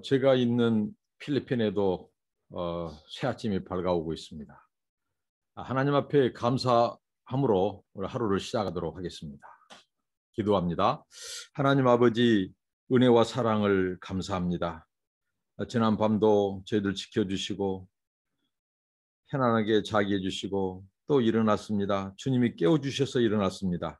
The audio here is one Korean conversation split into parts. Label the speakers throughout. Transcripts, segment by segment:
Speaker 1: 제가 있는 필리핀에도 새 아침이 밝아오고 있습니다. 하나님 앞에 감사함으로 오늘 하루를 시작하도록 하겠습니다. 기도합니다. 하나님 아버지, 은혜와 사랑을 감사합니다. 지난 밤도 저희들 지켜주시고 편안하게 자게 해주시고 또 일어났습니다. 주님이 깨워주셔서 일어났습니다.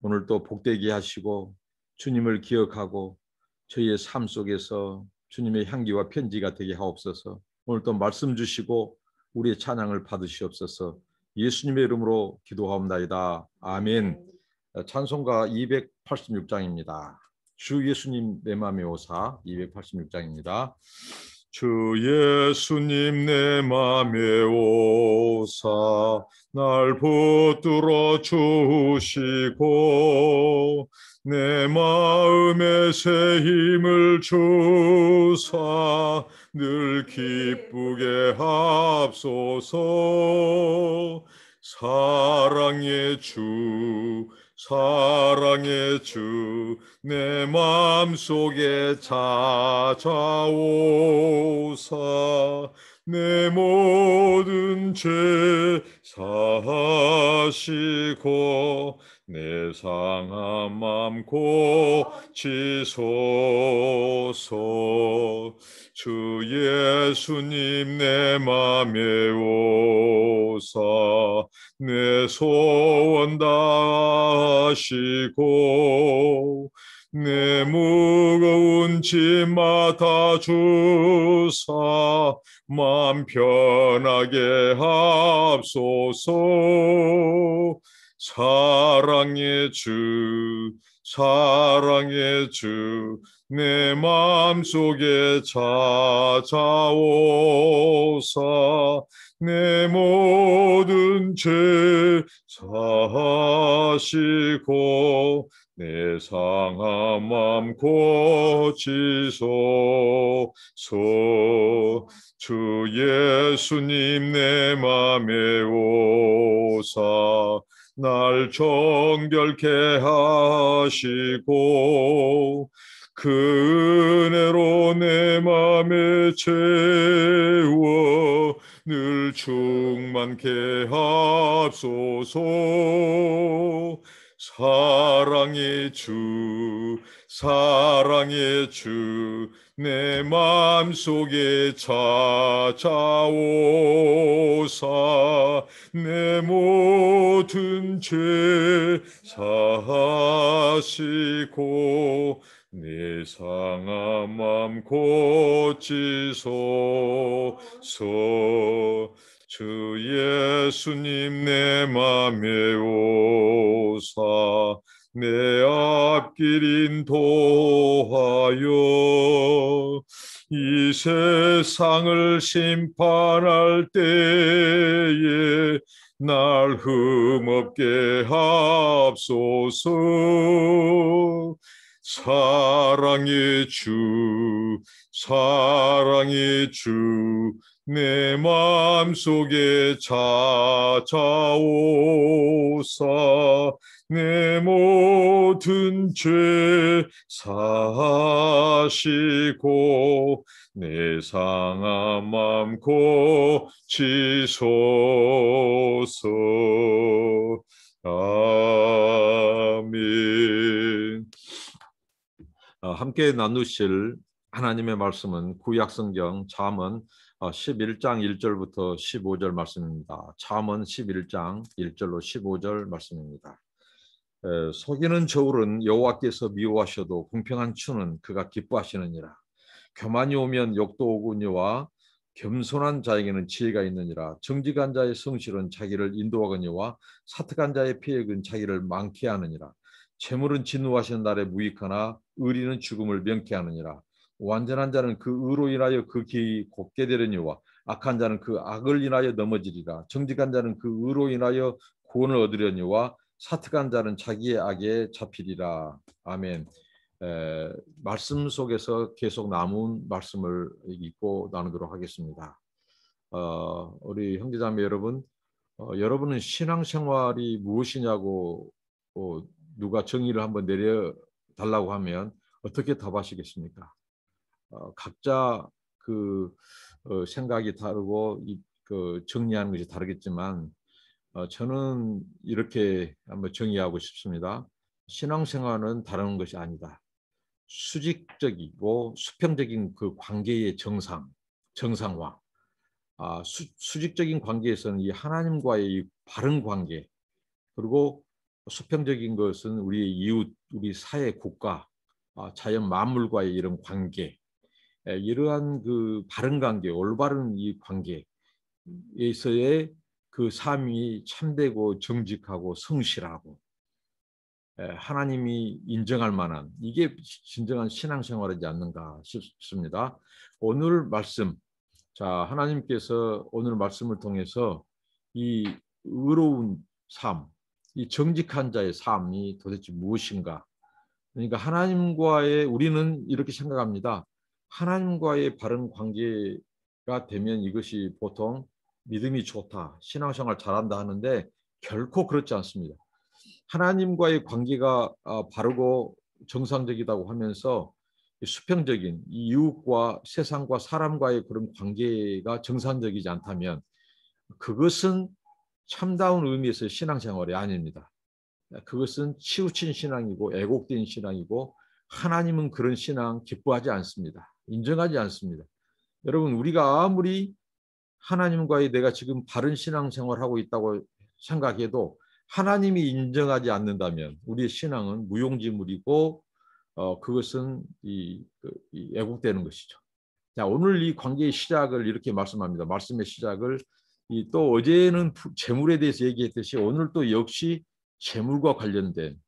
Speaker 1: 오늘 또 복되게 하시고 주님을 기억하고 저희의 삶 속에서 주님의 향기와 편지가 되게 하옵소서. 오늘 또 말씀 주시고 우리의 찬양을 받으시옵소서. 예수님의 이름으로 기도하옵나이다. 아멘. 찬송가 286장입니다. 주 예수님 내 맘에 오사 286장입니다. 주 예수님 내 맘에 오사 날 붙들어 주시고 내 마음에 새 힘을 주사 늘 기쁘게 합소서. 사랑의 주 사랑의 주 내 맘속에 찾아오사 내 모든 죄 사하시고 내 상한 맘 고치소서. 주 예수님 내 맘에 오사 내 소원 다하시고 내 무거운 짐 맡아 주사 맘 편하게 합소서. 사랑의 주 사랑의 주 내 맘속에 찾아오사 내 모든 죄 사하시고 내 상한 맘 고치소서. 주 예수님 내 맘에 오사 날 정결케 하시고 그 은혜로 내 맘에 채워 늘 충만케 합소서. 사랑의 주 사랑의 주 내 맘속에 찾아오사 내 모든 죄 사하시고 내 상한 맘 고치소서. 주 예수님 내 맘에 오사 내 앞길 인도하여 이 세상을 심판할 때에 날 흠없게 합소서. 사랑의 주 사랑의 주 내 맘속에 찾아오사 내 모든 죄 사하시고 내 상한 맘 고치소서. 아멘. 함께 나누실 하나님의 말씀은 구약성경 잠언 11장 1절부터 15절 말씀입니다. 잠언 11장 1절로 15절 말씀입니다. 속이는 저울은 여호와께서 미워하셔도 공평한 추는 그가 기뻐하시느니라. 교만이 오면 욕도 오거니와 겸손한 자에게는 지혜가 있느니라. 정직한 자의 성실은 자기를 인도하거니와 사특한 자의 피획은 자기를 많게 하느니라. 재물은 진노하시는 날에 무익하나 의리는 죽음을 명케 하느니라. 완전한 자는 그 의로 인하여 그 길이 곱게 되려니와 악한 자는 그 악을 인하여 넘어지리라. 정직한 자는 그 의로 인하여 구원을 얻으려니와 사특한 자는 자기의 악에 잡히리라. 아멘. 말씀 속에서 계속 남은 말씀을 읽고 나누도록 하겠습니다. 우리 형제자매 여러분, 여러분은 신앙생활이 무엇이냐고 누가 정의를 한번 내려달라고 하면 어떻게 답하시겠습니까? 각자 생각이 다르고 정리하는 것이 다르겠지만 저는 이렇게 한번 정의하고 싶습니다. 신앙생활은 다른 것이 아니다. 수직적이고 수평적인 그 관계의 정상화. 수직적인 관계에서는 이 하나님과의 이 바른 관계, 그리고 수평적인 것은 우리의 이웃, 우리 사회, 국가, 자연 만물과의 이런 관계, 이러한 그 바른 관계, 올바른 이 관계에서의 그 삶이 참되고 정직하고 성실하고 하나님이 인정할 만한, 이게 진정한 신앙생활이지 않는가 싶습니다. 오늘 말씀, 자, 하나님께서 오늘 말씀을 통해서 이 의로운 삶, 이 정직한 자의 삶이 도대체 무엇인가? 그러니까 우리는 이렇게 생각합니다. 하나님과의 바른 관계가 되면 이것이 보통 믿음이 좋다, 신앙생활 잘한다 하는데 결코 그렇지 않습니다. 하나님과의 관계가 바르고 정상적이라고 하면서 수평적인 이웃과 세상과 사람과의 그런 관계가 정상적이지 않다면 그것은 참다운 의미에서의 신앙생활이 아닙니다. 그것은 치우친 신앙이고 애곡된 신앙이고 하나님은 그런 신앙 기뻐하지 않습니다. 인정하지 않습니다. 여러분, 우리가 아무리 하나님과의 내가 지금 바른 신앙생활을 하고 있다고 생각해도 하나님이 인정하지 않는다면 우리의 신앙은 무용지물이고 그것은 애국되는 것이죠. 자, 오늘 이 관계의 시작을 이렇게 말씀합니다. 말씀의 시작을 또 어제는 재물에 대해서 얘기했듯이 오늘 또 역시 재물과 관련된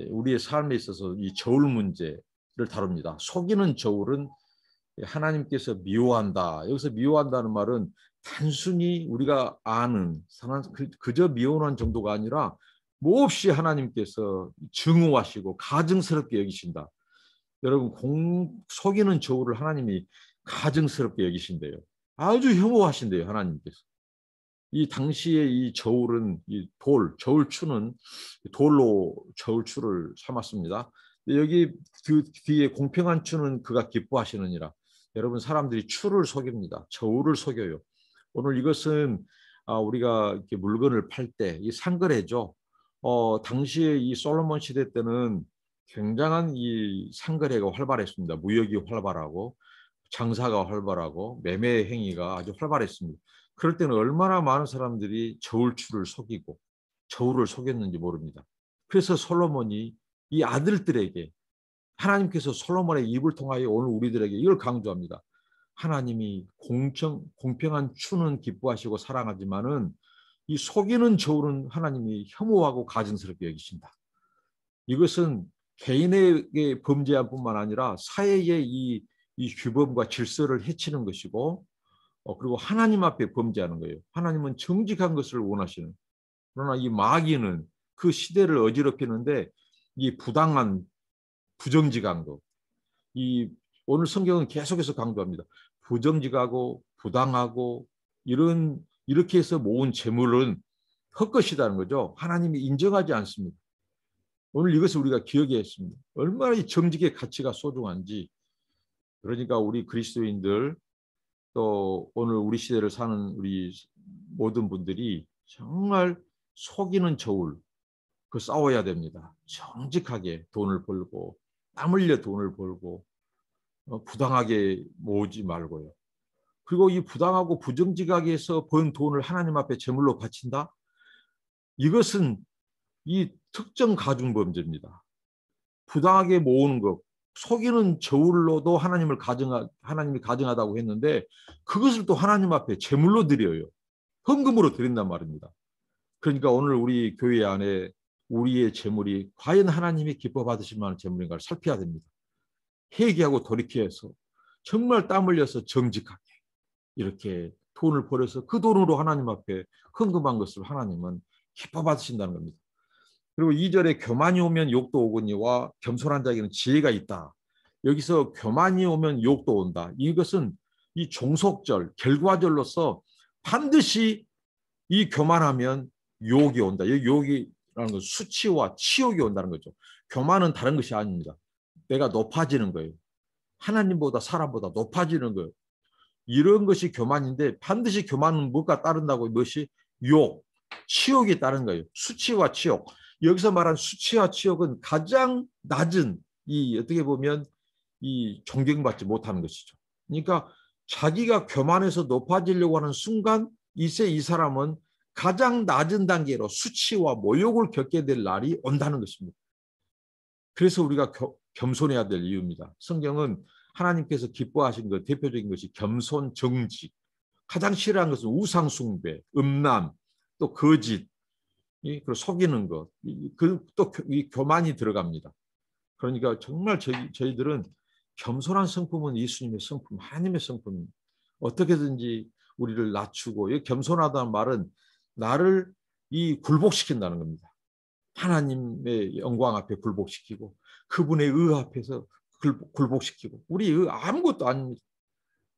Speaker 1: 우리의 삶에 있어서 이 저울 문제를 다룹니다. 속이는 저울은 하나님께서 미워한다. 여기서 미워한다는 말은 단순히 우리가 아는 그저 미워하는 정도가 아니라 몹시 하나님께서 증오하시고 가증스럽게 여기신다. 여러분, 속이는 저울을 하나님이 가증스럽게 여기신대요. 아주 혐오하신대요, 하나님께서. 이 당시에 이 저울은 저울추는 돌로 저울추를 삼았습니다. 여기 그 뒤에 공평한 추는 그가 기뻐하시느니라. 여러분, 사람들이 추를 속입니다. 저울을 속여요. 오늘 이것은 우리가 이렇게 물건을 팔 때 이 상거래죠. 당시에 이 솔로몬 시대 때는 굉장한 이 상거래가 활발했습니다. 무역이 활발하고 장사가 활발하고 매매 행위가 아주 활발했습니다. 그럴 때는 얼마나 많은 사람들이 저울추를 속이고 저울을 속였는지 모릅니다. 그래서 솔로몬이 이 아들들에게 하나님께서 솔로몬의 입을 통하여 오늘 우리들에게 이걸 강조합니다. 하나님이 공평한 추는 기뻐하시고 사랑하지만은 이 속이는 저울은 하나님이 혐오하고 가증스럽게 여기신다. 이것은 개인에게 범죄한 뿐만 아니라 사회의 이 규범과 질서를 해치는 것이고 그리고 하나님 앞에 범죄하는 거예요. 하나님은 정직한 것을 원하시는. 그러나 이 마귀는 그 시대를 어지럽히는데 이 부정직한 것. 오늘 성경은 계속해서 강조합니다. 부정직하고 부당하고 이렇게 해서 모은 재물은 헛것이라는 거죠. 하나님이 인정하지 않습니다. 오늘 이것을 우리가 기억해야 했습니다. 얼마나 이 정직의 가치가 소중한지. 그러니까 우리 그리스도인들 또 오늘 우리 시대를 사는 우리 모든 분들이 정말 속이는 저울 싸워야 됩니다. 정직하게 돈을 벌고 땀 흘려 돈을 벌고 부당하게 모으지 말고요. 그리고 이 부당하고 부정직하게 해서 번 돈을 하나님 앞에 제물로 바친다? 이것은 이 특정 가중범죄입니다. 부당하게 모으는 것, 속이는 저울로도 하나님이 가증하다고 했는데 그것을 또 하나님 앞에 제물로 드려요. 헌금으로 드린단 말입니다. 그러니까 오늘 우리 교회 안에 우리의 제물이 과연 하나님이 기뻐 받으실 만한 제물인가를 살펴야 됩니다. 회개하고 돌이켜서 정말 땀 흘려서 정직하게 이렇게 돈을 벌여서 그 돈으로 하나님 앞에 헌금한 것을 하나님은 기뻐 받으신다는 겁니다. 그리고 2절에 교만이 오면 욕도 오거니와 겸손한 자에게는 지혜가 있다. 여기서 교만이 오면 욕도 온다. 이것은 이 종속절, 결과절로서 반드시 이 교만하면 욕이 온다. 여기 욕이라는 건 수치와 치욕이 온다는 거죠. 교만은 다른 것이 아닙니다. 내가 높아지는 거예요. 하나님보다 사람보다 높아지는 거예요. 이런 것이 교만인데 반드시 교만은 뭐가 따른다고? 무엇이? 욕, 치욕이 따른 거예요. 수치와 치욕. 여기서 말한 수치와 치욕은 가장 낮은 이 어떻게 보면 이 존경받지 못하는 것이죠. 그러니까 자기가 교만해서 높아지려고 하는 순간 이 사람은 가장 낮은 단계로 수치와 모욕을 겪게 될 날이 온다는 것입니다. 그래서 우리가 겸손해야 될 이유입니다. 성경은 하나님께서 기뻐하신 것 대표적인 것이 겸손, 정직. 가장 싫어하는 것은 우상 숭배, 음란, 또 거짓, 그리고 속이는 것, 또 이 교만이 들어갑니다. 그러니까 정말 저희들은 겸손한 성품은 예수님의 성품, 하나님의 성품입니다. 어떻게든지 우리를 낮추고, 겸손하다는 말은 나를 굴복시킨다는 겁니다. 하나님의 영광 앞에 굴복시키고 그분의 의 앞에서 굴복시키고 우리의 아무것도 아닙니다.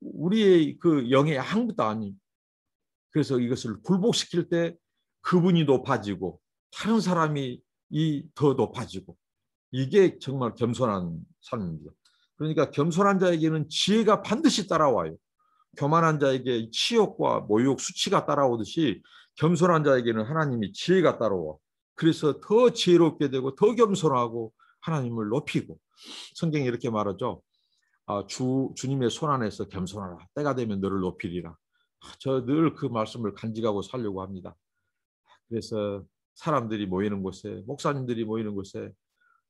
Speaker 1: 우리의 그 영의 아무것도 아닙니다. 그래서 이것을 굴복시킬 때 그분이 높아지고 다른 사람이 더 높아지고 이게 정말 겸손한 삶입니다. 그러니까 겸손한 자에게는 지혜가 반드시 따라와요. 교만한 자에게 치욕과 모욕, 수치가 따라오듯이 겸손한 자에게는 하나님이 지혜가 따라와. 그래서 더 지혜롭게 되고 더 겸손하고 하나님을 높이고 성경이 이렇게 말하죠. 주님의 손 안에서 겸손하라. 때가 되면 너를 높이리라. 저 늘 그 말씀을 간직하고 살려고 합니다. 그래서 사람들이 모이는 곳에 목사님들이 모이는 곳에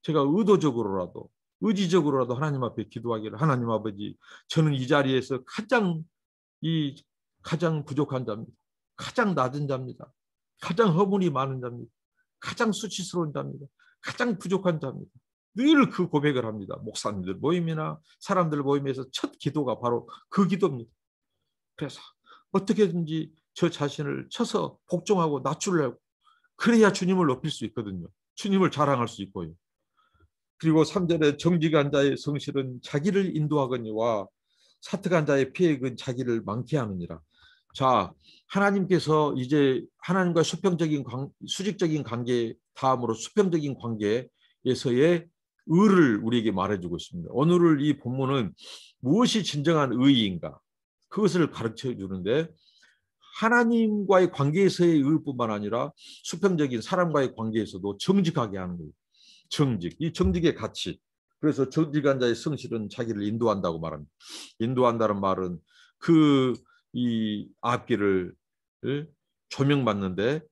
Speaker 1: 제가 의도적으로라도 의지적으로라도 하나님 앞에 기도하기를 하나님 아버지 저는 이 자리에서 가장 부족한 자입니다. 가장 낮은 자입니다. 가장 허물이 많은 자입니다. 가장 수치스러운 자입니다. 가장 부족한 자입니다. 늘 그 고백을 합니다. 목사님들 모임이나 사람들 모임에서 첫 기도가 바로 그 기도입니다. 그래서 어떻게든지 저 자신을 쳐서 복종하고 낮추려고 그래야 주님을 높일 수 있거든요. 주님을 자랑할 수 있고요. 그리고 3절에 정직한 자의 성실은 자기를 인도하거니와 사특한 자의 피획은 자기를 망케 하느니라. 자, 하나님께서 이제 하나님과 수직적인 관계 다음으로 수평적인 관계에서의 의를 우리에게 말해주고 있습니다. 오늘 이 본문은 무엇이 진정한 의인가 그것을 가르쳐 주는데 하나님과의 관계에서의 의뿐만 아니라 수평적인 사람과의 관계에서도 정직하게 하는 거예요. 정직, 이 정직의 가치. 그래서 정직한 자의 성실은 자기를 인도한다고 말합니다. 인도한다는 말은 이 앞길을 조명받는데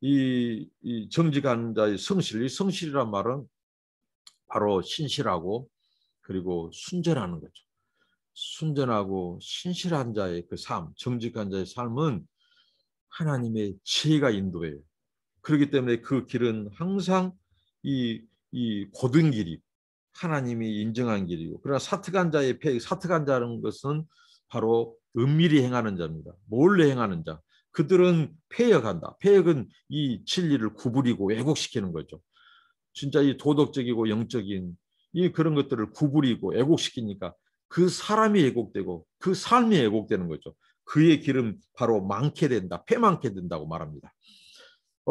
Speaker 1: 이 정직한 자의 성실, 이 성실이란 말은 바로 신실하고 그리고 순전하는 거죠. 순전하고 신실한 자의 그 삶, 정직한 자의 삶은 하나님의 지혜가 인도해요. 그렇기 때문에 그 길은 항상 이 고든 길이 하나님이 인정한 길이고 그러나 사특한 자의 폐 사특한 자는 것은 바로 은밀히 행하는 자입니다. 몰래 행하는 자. 그들은 폐역한다. 폐역은 이 진리를 구부리고 왜곡시키는 거죠. 진짜 이 도덕적이고 영적인 그런 것들을 구부리고 왜곡시키니까 그 사람이 왜곡되고 그 삶이 왜곡되는 거죠. 그의 길은 바로 망케 된다. 패망케 된다고 말합니다.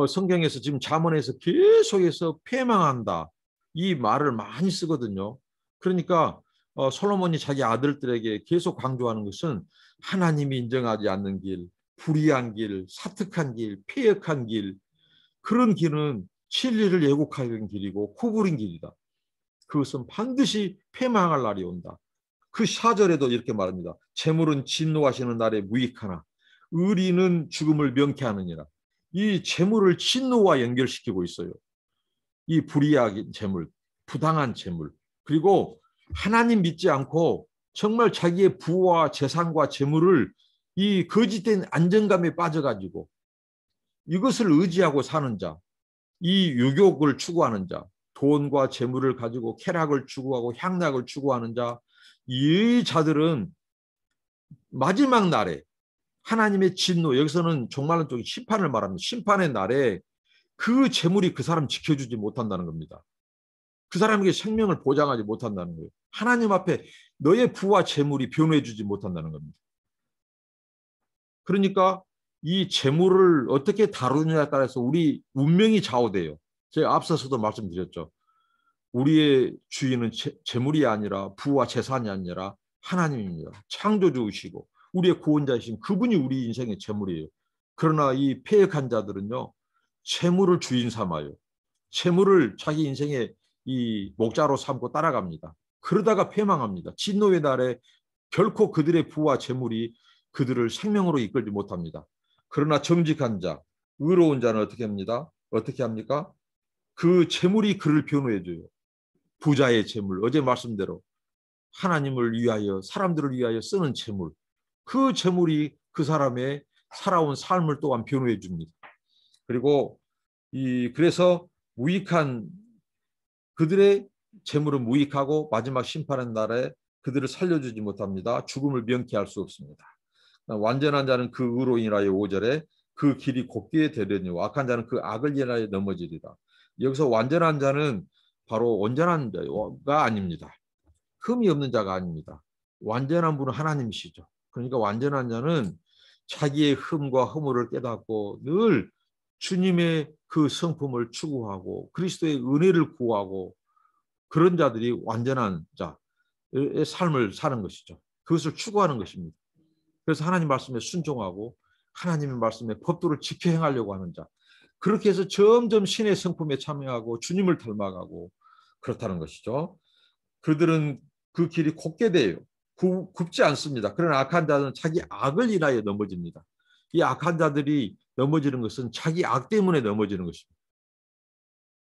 Speaker 1: 성경에서 지금 잠언에서 계속해서 패망한다. 이 말을 많이 쓰거든요. 그러니까 솔로몬이 자기 아들들에게 계속 강조하는 것은 하나님이 인정하지 않는 길, 불의한 길, 사특한 길, 패역한 길 그런 길은 진리를 왜곡하는 길이고 구부린 길이다. 그것은 반드시 패망할 날이 온다. 그 4절에도 이렇게 말합니다. 재물은 진노하시는 날에 무익하나 의리는 죽음을 명쾌하느니라. 이 재물을 진노와 연결시키고 있어요. 이 불의한 재물, 부당한 재물, 그리고 하나님 믿지 않고 정말 자기의 부와 재산과 재물을 이 거짓된 안정감에 빠져가지고 이것을 의지하고 사는 자, 이 유욕을 추구하는 자, 돈과 재물을 가지고 쾌락을 추구하고 향락을 추구하는 자, 이 자들은 마지막 날에 하나님의 진노, 여기서는 종말론 쪽에 심판을 말합니다. 심판의 날에 그 재물이 그 사람 지켜주지 못한다는 겁니다. 그 사람에게 생명을 보장하지 못한다는 거예요. 하나님 앞에 너의 부와 재물이 변호해주지 못한다는 겁니다. 그러니까 이 재물을 어떻게 다루느냐에 따라서 우리 운명이 좌우돼요. 제가 앞서서도 말씀드렸죠. 우리의 주인은 재물이 아니라 부와 재산이 아니라 하나님입니다. 창조주이시고 우리의 구원자이신 그분이 우리 인생의 재물이에요. 그러나 이 패역한 자들은요, 재물을 주인 삼아요. 재물을 자기 인생의 이 목자로 삼고 따라갑니다. 그러다가 패망합니다. 진노의 날에 결코 그들의 부와 재물이 그들을 생명으로 이끌지 못합니다. 그러나 정직한 자, 의로운 자는 어떻게 합니다? 어떻게 합니까? 그 재물이 그를 변호해줘요. 부자의 재물, 어제 말씀대로 하나님을 위하여, 사람들을 위하여 쓰는 재물, 그 재물이 그 사람의 살아온 삶을 또한 변호해 줍니다. 그리고 그래서 무익한 그들의 재물은 무익하고 마지막 심판의 날에 그들을 살려주지 못합니다. 죽음을 명쾌할 수 없습니다. 완전한 자는 그 의로 인하여 5절에 그 길이 곱게 되려니와 악한 자는 그 악을 인하여 넘어지리라. 여기서 완전한 자는 바로 온전한 자가 아닙니다. 흠이 없는 자가 아닙니다. 완전한 분은 하나님이시죠. 그러니까 완전한 자는 자기의 흠과 허물을 깨닫고 늘 주님의 그 성품을 추구하고 그리스도의 은혜를 구하고 그런 자들이 완전한 자의 삶을 사는 것이죠. 그것을 추구하는 것입니다. 그래서 하나님 말씀에 순종하고 하나님의 말씀에 법도를 지켜 행하려고 하는 자. 그렇게 해서 점점 신의 성품에 참여하고 주님을 닮아가고 그렇다는 것이죠. 그들은 그 길이 곱게 돼요. 굽지 않습니다. 그러나 악한 자는 자기 악을 인하여 넘어집니다. 이 악한 자들이 넘어지는 것은 자기 악 때문에 넘어지는 것입니다.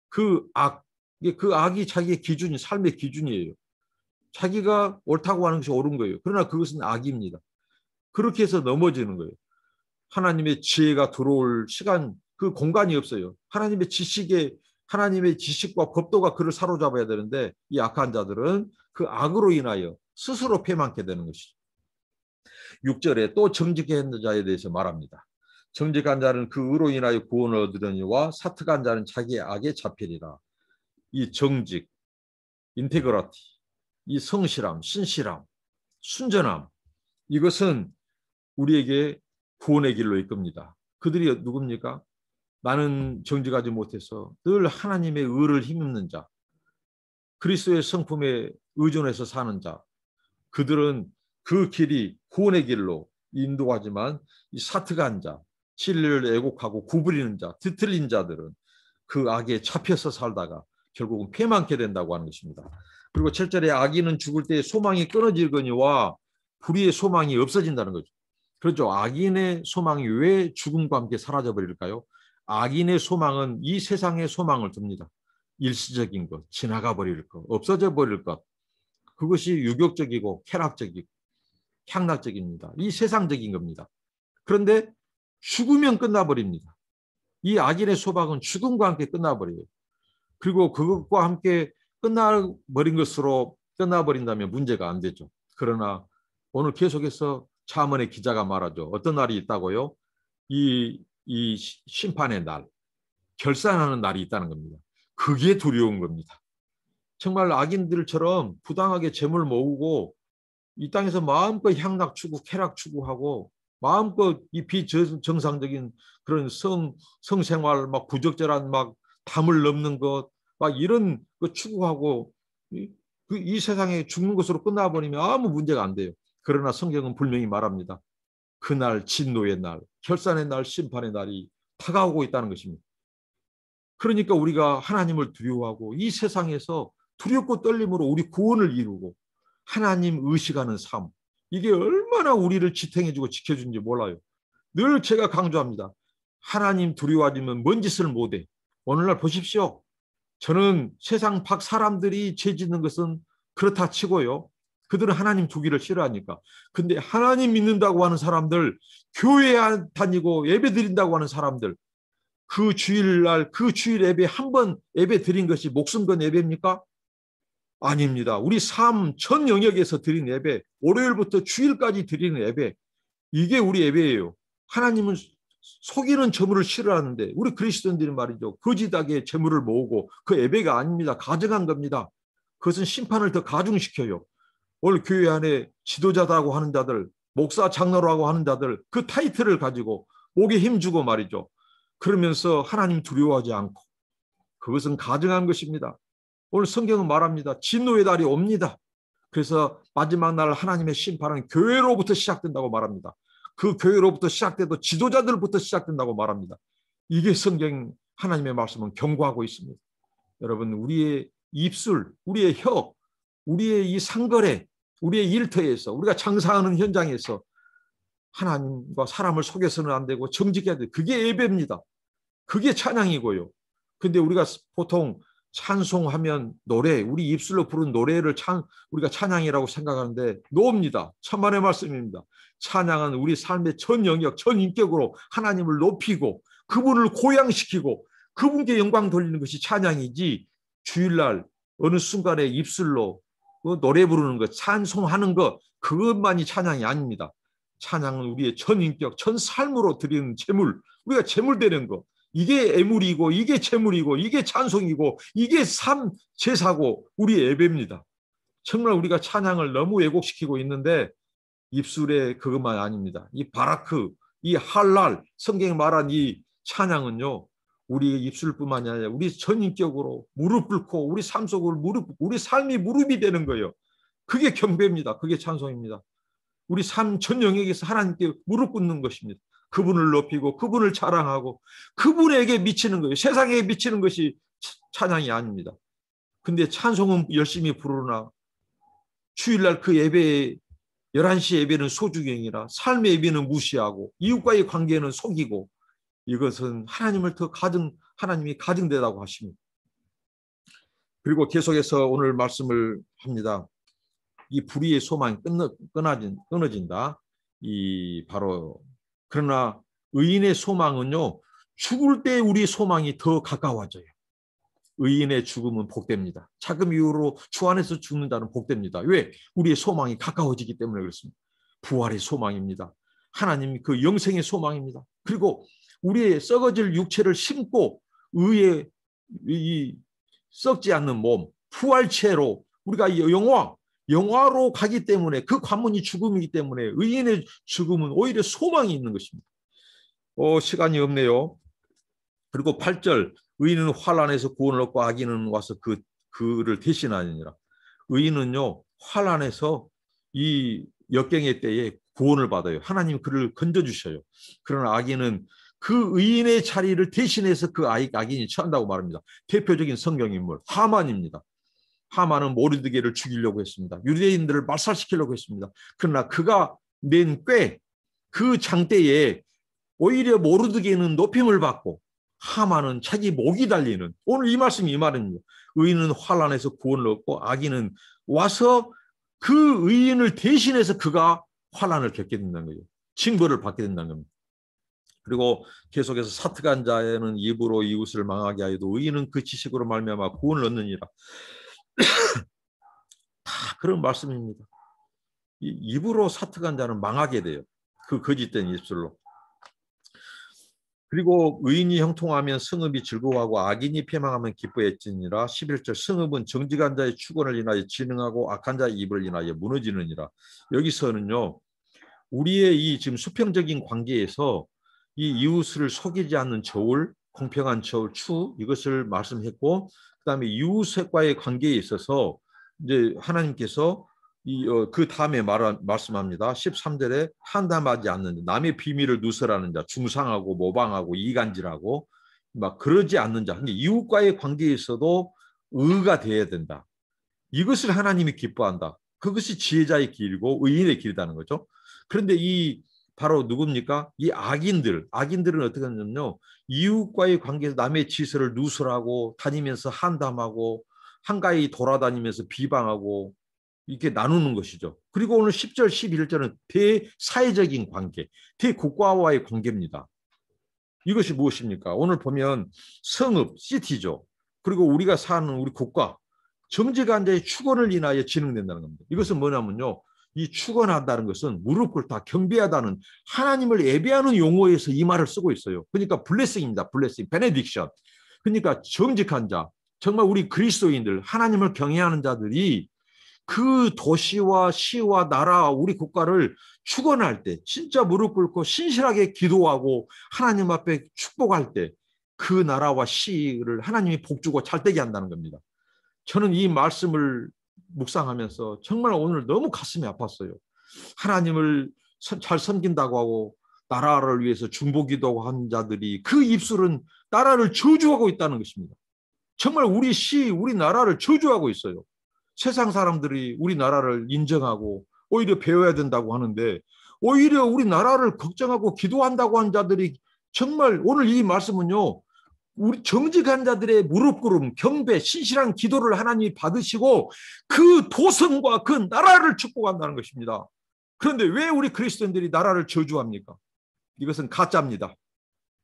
Speaker 1: 그 악이 자기의 기준이, 삶의 기준이에요. 자기가 옳다고 하는 것이 옳은 거예요. 그러나 그것은 악입니다. 그렇게 해서 넘어지는 거예요. 하나님의 지혜가 들어올 시간, 그 공간이 없어요. 하나님의 지식과 법도가 그를 사로잡아야 되는데 이 악한 자들은 그 악으로 인하여 스스로 패망케 되는 것이죠. 6절에 또 정직한 자에 대해서 말합니다. 정직한 자는 그 의로 인하여 구원을 얻으려니와 사특한 자는 자기의 악에 잡히리라. 이 정직, 인테그러티, 이 성실함, 신실함, 순전함, 이것은 우리에게 구원의 길로 이끕니다. 그들이 누굽니까? 나는 정직하지 못해서 늘 하나님의 의를 힘입는 자, 그리스도의 성품에 의존해서 사는 자, 그들은 그 길이 구원의 길로 인도하지만 이 사특한 자, 진리를 애곡하고 구부리는 자, 뒤틀린 자들은 그 악에 잡혀서 살다가 결국은 패망케 된다고 하는 것입니다. 그리고 7절에 악인은 죽을 때 소망이 끊어지거니와 불의의 소망이 없어진다는 거죠. 그렇죠. 악인의 소망이 왜 죽음과 함께 사라져 버릴까요? 악인의 소망은 이 세상의 소망을 둡니다. 일시적인 것, 지나가 버릴 것, 없어져 버릴 것. 그것이 유격적이고 쾌락적이고 향락적입니다. 이 세상적인 겁니다. 그런데 죽으면 끝나버립니다. 이 악인의 소망은 죽음과 함께 끝나버려요. 그리고 그것과 함께 끝나버린 것으로 끝나버린다면 문제가 안 되죠. 그러나 오늘 계속해서 잠언의 기자가 말하죠. 어떤 날이 있다고요? 이 심판의 날, 결산하는 날이 있다는 겁니다. 그게 두려운 겁니다. 정말 악인들처럼 부당하게 재물 모으고 이 땅에서 마음껏 향락 추구, 쾌락 추구하고 마음껏 이 비정상적인 그런 성생활, 막 부적절한 막 담을 넘는 것, 막 이런 거 추구하고 이 세상에 죽는 것으로 끝나버리면 아무 문제가 안 돼요. 그러나 성경은 분명히 말합니다. 그날 진노의 날, 결산의 날, 심판의 날이 다가오고 있다는 것입니다. 그러니까 우리가 하나님을 두려워하고 이 세상에서 두렵고 떨림으로 우리 구원을 이루고 하나님 의식하는 삶, 이게 얼마나 우리를 지탱해주고 지켜주는지 몰라요. 늘 제가 강조합니다. 하나님 두려워하지면 뭔 짓을 못해. 오늘날 보십시오. 저는 세상 밖 사람들이 죄 짓는 것은 그렇다 치고요. 그들은 하나님 두기를 싫어하니까. 근데 하나님 믿는다고 하는 사람들, 교회 다니고 예배 드린다고 하는 사람들, 그 주일날 그 주일 예배 한 번 예배 드린 것이 목숨 건 예배입니까? 아닙니다. 우리 삶 전 영역에서 드린 예배, 월요일부터 주일까지 드리는 예배, 이게 우리 예배예요. 하나님은 속이는 재물을 싫어하는데 우리 그리스도인들이 말이죠. 거짓하게 재물을 모으고 그 예배가 아닙니다. 가증한 겁니다. 그것은 심판을 더 가중시켜요. 오늘 교회 안에 지도자라고 하는 자들, 목사 장로라고 하는 자들, 그 타이틀을 가지고 목에 힘주고 말이죠. 그러면서 하나님 두려워하지 않고 그것은 가증한 것입니다. 오늘 성경은 말합니다. 진노의 달이 옵니다. 그래서 마지막 날 하나님의 심판은 교회로부터 시작된다고 말합니다. 그 교회로부터 시작돼도 지도자들부터 시작된다고 말합니다. 이게 성경 하나님의 말씀은 경고하고 있습니다. 여러분, 우리의 입술, 우리의 혀, 우리의 이 상거래, 우리의 일터에서, 우리가 장사하는 현장에서 하나님과 사람을 속여서는 안 되고 정직해야 돼. 그게 예배입니다. 그게 찬양이고요. 근데 우리가 보통 찬송하면 노래, 우리 입술로 부른 노래를 우리가 찬양이라고 생각하는데 노입니다. 천만의 말씀입니다. 찬양은 우리 삶의 전 영역, 전 인격으로 하나님을 높이고 그분을 고양시키고 그분께 영광 돌리는 것이 찬양이지, 주일날 어느 순간에 입술로 노래 부르는 것, 찬송하는 것, 그것만이 찬양이 아닙니다. 찬양은 우리의 전 인격, 전 삶으로 드리는 제물, 우리가 제물 되는 것, 이게 애물이고 이게 제물이고 이게 찬송이고 이게 제사고 우리의 예배입니다. 정말 우리가 찬양을 너무 왜곡시키고 있는데 입술에 그것만 아닙니다. 이 바라크, 이 할랄, 성경에 말한 이 찬양은요, 우리 입술뿐만이 아니라 우리 전인격으로 무릎 꿇고 우리 삶 속을 우리 삶이 무릎이 되는 거예요. 그게 경배입니다. 그게 찬송입니다. 우리 삶 전 영역에서 하나님께 무릎 꿇는 것입니다. 그분을 높이고 그분을 자랑하고 그분에게 미치는 거예요. 세상에 미치는 것이 찬양이 아닙니다. 근데 찬송은 열심히 부르나 주일날 그 예배에 11시 예배는 소주경이라 삶의 예배는 무시하고 이웃과의 관계는 속이고, 이것은 하나님이 가증되다고 하십니다. 그리고 계속해서 오늘 말씀을 합니다. 이 불의의 소망이 끊어진다. 그러나 의인의 소망은요, 죽을 때 우리 소망이 더 가까워져요. 의인의 죽음은 복됩니다. 자금 이후로 주 안에서 죽는 자는 복됩니다. 왜? 우리의 소망이 가까워지기 때문에 그렇습니다. 부활의 소망입니다. 하나님 그 영생의 소망입니다. 그리고 우리의 썩어질 육체를 심고 의의 이 썩지 않는 몸, 부활체로 우리가 영화로 가기 때문에, 그 관문이 죽음이기 때문에 의인의 죽음은 오히려 소망이 있는 것입니다. 시간이 없네요. 그리고 8절, 의인은 환난에서 구원을 얻고 악인은 와서 그를 대신하느니라. 의인은요, 환난에서 이 역경의 때에 구원을 받아요. 하나님 그를 건져주셔요. 그러나 악인은 그 의인의 자리를 대신해서 그 악인이 처한다고 말합니다. 대표적인 성경인물 하만입니다. 하만은 모르드게를 죽이려고 했습니다. 유대인들을 말살시키려고 했습니다. 그러나 그가 낸 꾀, 그 장대에 오히려 모르드게는 높임을 받고 하만은 자기 목이 달리는, 오늘 이 말씀이 이 말입니다. 의인은 환난에서 구원을 얻고 악인은 와서 그 의인을 대신해서 그가 환난을 겪게 된다는 거예요. 징벌을 받게 된다는 겁니다. 그리고 계속해서 사특한 자에는 입으로 이웃을 망하게 하여도 의인은 그 지식으로 말미암아 구원을 얻느니라. 다 그런 말씀입니다. 입으로 사특한 자는 망하게 돼요. 그 거짓된 입술로. 그리고 의인이 형통하면 성읍이 즐거워하고 악인이 패망하면 기뻐했지니라. 11절, 성읍은 정직한 자의 축원을 인하여 진흥하고 악한 자의 입을 인하여 무너지느니라. 여기서는요, 우리의 이 지금 수평적인 관계에서 이 이웃을 속이지 않는 저울, 공평한 저울, 이것을 말씀했고, 그다음에 이웃과의 관계에 있어서 이제 하나님께서 그 다음에 말씀합니다. 13절에 한담하지 않는 자, 남의 비밀을 누설하는 자, 중상하고 모방하고 이간질하고 막 그러지 않는 자. 근데 이웃과의 관계에서도 의가 되어야 된다. 이것을 하나님이 기뻐한다. 그것이 지혜자의 길이고 의인의 길이라는 거죠. 그런데 바로 누굽니까? 이 악인들은 어떻게 하냐면요, 이웃과의 관계에서 남의 지설을 누설하고 다니면서 한담하고 한가히 돌아다니면서 비방하고 이렇게 나누는 것이죠. 그리고 오늘 10절, 11절은 대사회적인 관계, 대국가와의 관계입니다. 이것이 무엇입니까? 오늘 보면 성읍, 시티죠. 그리고 우리가 사는 우리 국가, 정직한 자의 축원을 인하여 진흥된다는 겁니다. 이것은 뭐냐면요, 이 축원한다는 것은 무릎 꿇다, 경배하다는, 하나님을 예배하는 용어에서 이 말을 쓰고 있어요. 그러니까 블레싱입니다. 블레싱, 베네딕션. 그러니까 정직한 자, 정말 우리 그리스도인들, 하나님을 경외하는 자들이 그 도시와 시와 나라와 우리 국가를 축원할 때, 진짜 무릎 꿇고 신실하게 기도하고 하나님 앞에 축복할 때 그 나라와 시를 하나님이 복주고 잘되게 한다는 겁니다. 저는 이 말씀을 묵상하면서 정말 오늘 너무 가슴이 아팠어요. 하나님을 잘 섬긴다고 하고 나라를 위해서 중보기도 한 자들이 그 입술은 나라를 저주하고 있다는 것입니다. 정말 우리나라를 저주하고 있어요. 세상 사람들이 우리나라를 인정하고 오히려 배워야 된다고 하는데 오히려 우리나라를 걱정하고 기도한다고 한 자들이 정말 오늘 이 말씀은요. 우리 정직한 자들의 무릎 꿇음, 경배, 신실한 기도를 하나님이 받으시고 그 도성과 그 나라를 축복한다는 것입니다. 그런데 왜 우리 그리스도인들이 나라를 저주합니까? 이것은 가짜입니다.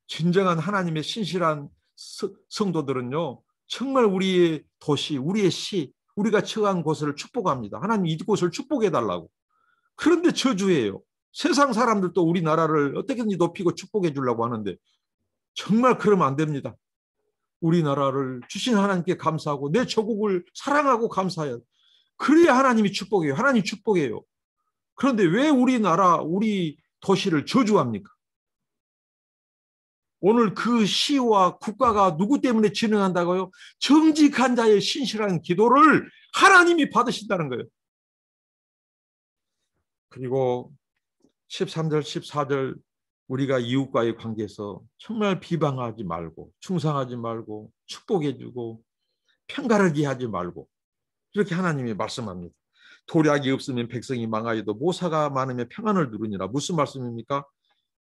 Speaker 1: 진정한 하나님의 신실한 성도들은요. 정말 우리의 도시, 우리의 시, 우리가 처한 곳을 축복합니다. 하나님 이곳을 축복해달라고. 그런데 저주해요. 세상 사람들도 우리나라를 어떻게든지 높이고 축복해 주려고 하는데 정말 그러면 안 됩니다. 우리나라를 주신 하나님께 감사하고 내 조국을 사랑하고 감사해요. 그래야 하나님이 축복해요. 하나님 축복해요. 그런데 왜 우리나라, 우리 도시를 저주합니까? 오늘 그 시와 국가가 누구 때문에 진행한다고요? 정직한 자의 신실한 기도를 하나님이 받으신다는 거예요. 그리고 13절, 14절 우리가 이웃과의 관계에서 정말 비방하지 말고 충성하지 말고 축복해주고 편가르기 하지 말고 이렇게 하나님이 말씀합니다. 도략이 없으면 백성이 망하여도 모사가 많으면 평안을 누르니라. 무슨 말씀입니까?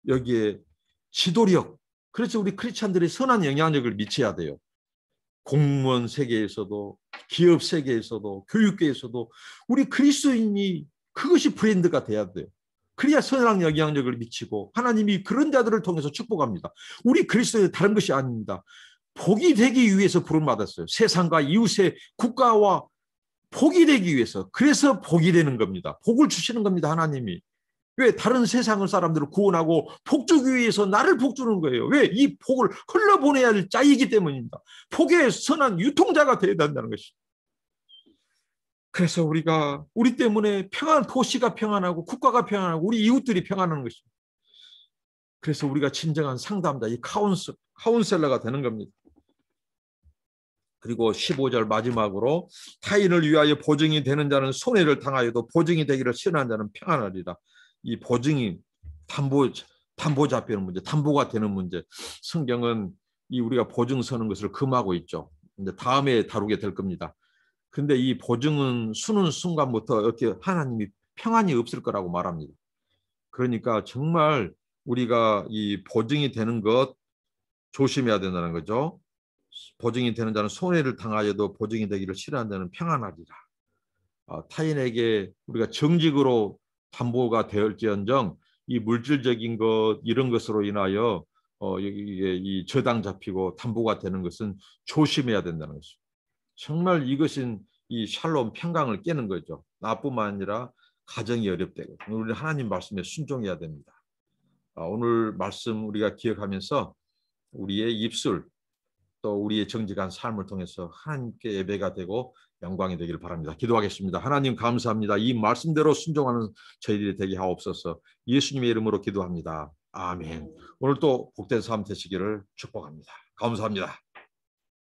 Speaker 1: 여기에 지도력. 그래서 우리 크리스찬들이 선한 영향력을 미쳐야 돼요. 공무원 세계에서도 기업 세계에서도 교육계에서도 우리 그리스도인이 그것이 브랜드가 돼야 돼요. 그래야 선한 영향력을 미치고 하나님이 그런 자들을 통해서 축복합니다. 우리 그리스도인은 다른 것이 아닙니다. 복이 되기 위해서 부름받았어요. 세상과 이웃의 국가와 복이 되기 위해서. 그래서 복이 되는 겁니다. 복을 주시는 겁니다. 하나님이. 왜 다른 세상의 사람들을 구원하고 복 주기 위해서 나를 복 주는 거예요. 왜? 이 복을 흘러보내야 할 자이기 때문입니다. 복의 선한 유통자가 되어야 된다는 것이죠. 그래서 우리 때문에 도시가 평안하고 국가가 평안하고 우리 이웃들이 평안한 것입니다. 그래서 우리가 진정한 상담자, 이 카운셀러가 되는 겁니다. 그리고 15절 마지막으로 타인을 위하여 보증이 되는 자는 손해를 당하여도 보증이 되기를 싫어하는 자는 평안하리라. 이 보증이 담보 잡히는 문제, 담보가 되는 문제. 성경은 우리가 보증 서는 것을 금하고 있죠. 근데 다음에 다루게 될 겁니다. 근데 이 보증은 수는 순간부터 이렇게 하나님이 평안이 없을 거라고 말합니다. 그러니까 정말 우리가 이 보증이 되는 것 조심해야 된다는 거죠. 보증이 되는 자는 손해를 당하여도 보증이 되기를 싫어하는 자는 평안하리라. 타인에게 우리가 정직으로 담보가 되었지언정 이 물질적인 것 이런 것으로 인하여 이게 이 저당 잡히고 담보가 되는 것은 조심해야 된다는 것입니다. 정말 이것은 이 샬롬 평강을 깨는 거죠. 나뿐만 아니라 가정이 어렵대고 우리 하나님 말씀에 순종해야 됩니다. 오늘 말씀 우리가 기억하면서 우리의 입술 또 우리의 정직한 삶을 통해서 하나님께 예배가 되고 영광이 되기를 바랍니다. 기도하겠습니다. 하나님 감사합니다. 이 말씀대로 순종하는 저희들이 되게 하옵소서. 예수님의 이름으로 기도합니다. 아멘. 오늘 또 복된 삶 되시기를 축복합니다. 감사합니다.